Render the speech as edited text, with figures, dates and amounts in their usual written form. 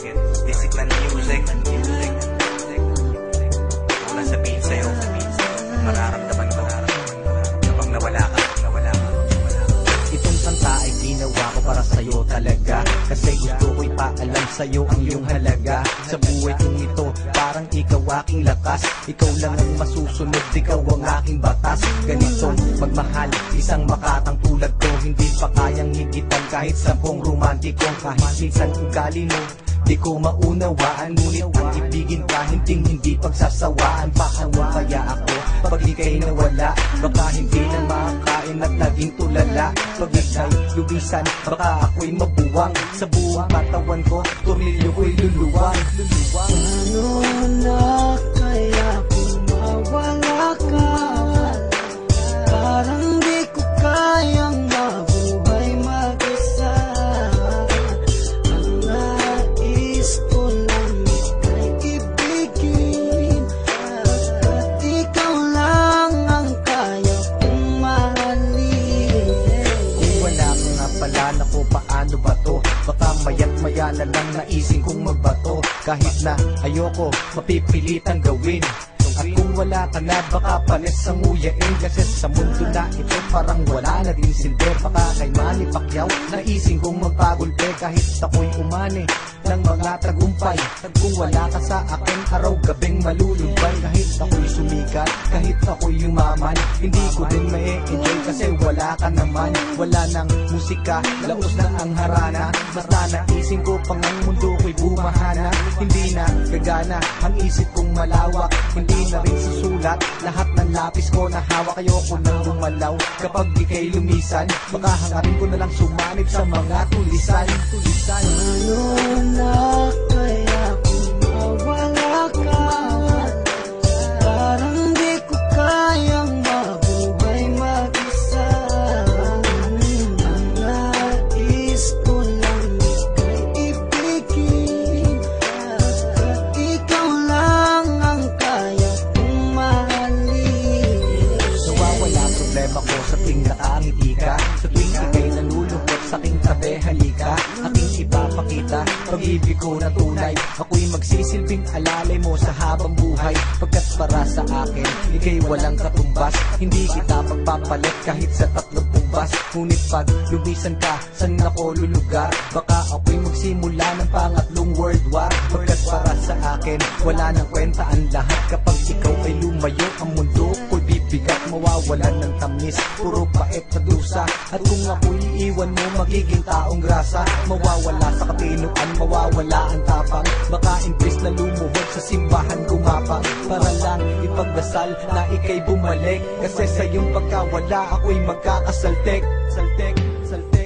Discipline music. Wala sabihin sa'yo, mararamdaman ko kapag nawala ka. Itong kanta ay ginawa ko para sa'yo talaga, kasi gusto ko ipaalam sa'yo ang iyong halaga. Sa buhay kong ito, parang ikaw aking lakas. Ikaw lang ang masusunod, ikaw ang aking batas. Ganitong magmahal, isang makatang tulad ko, hindi pa kayang higitan kahit 10 romantiko. Kahit minsan ugali mo, di ko maunawaan, ngunit ang ibigin ka, hindi pagsasawaan. Paano kaya ako pag ika'y nawala? Baka hindi na makakain at naging tulala. Pag ika'y lubisan, baka ako'y mabuwang. Sa buong katawan ko, tornilyo ko'y luluwang. Paano na kaya kung mawala ka? Parang di ko kayang mabuhay mag-isa. Ang nais ko lang ika'y ibigin, at ikaw lang ang kaya kong mahalin. Kung wala ka nga pala, naku paano ba to? Baka maya't maya na lang naising kong magbato. Kahit na ayoko, mapipilitang gawin. At kung wala ka na, baka panis ang nguyain. Kasi sa mundo na ito, parang wala na din silbi. Baka kay Manny Pacquiao, naising kong magpagulpe. Kahit ako'y umani ng mga tagumpay, at kung wala ka sa akin, araw-gabing malulumbay. Kahit ako'y sumikat, kahit ako'y yumaman, hindi ko din ma-enjoy kasi wala ka naman. Wala nang musika, laos na ang harana. Basta naising ko pang ang mundo ko'y bumahana. Hindi na gagana ang isip kong malawak, hindi na rin susulat lahat ng lapis ko na hawak. Ayoko nang lumalaw kapag ika'y lumisan, baka hangarin ko na lang sumanib sa mga tulisan. Paano na kaya kung mawala ka? Parang di ko kayang mabuhay mag-isa. Ang nais ko lang ika'y ibigin, at ikaw lang ang kaya kong mahalin. Nawawala problema ko sa tuwing nakangiti ka, sa tuwing ika'y nalulungkot sa aking tabi, halika. Aking ipapakita pag-ibig ko na tunay. Ako'y magsisilbing alalay mo sa habang buhay, pagkat para sa akin ika'y walang katumbas. Hindi kita pagpapalit kahit sa 30 bas. Ngunit pag lumisan ka, saan ako lulugar? Baka ako'y magsimula ng pangatlong world war. Pagkat para sa akin wala nang kwenta ang lahat. Kapag ikaw ay lumayo, ang mundo ko'y bibigat. Mawawalan ng tamis, puro pait na dusa. At kung ako'y iiwan mo, magiging taong grasa. Mawawala sa katinuan, mawawala ang tapang. Baka imbes na lumuhod sa simbahan gumapang, para lang ipagdasal na ika'y bumalik. Kasi sa iyong pagkawala, ako'y magkakasaltek. Saltek, saltek.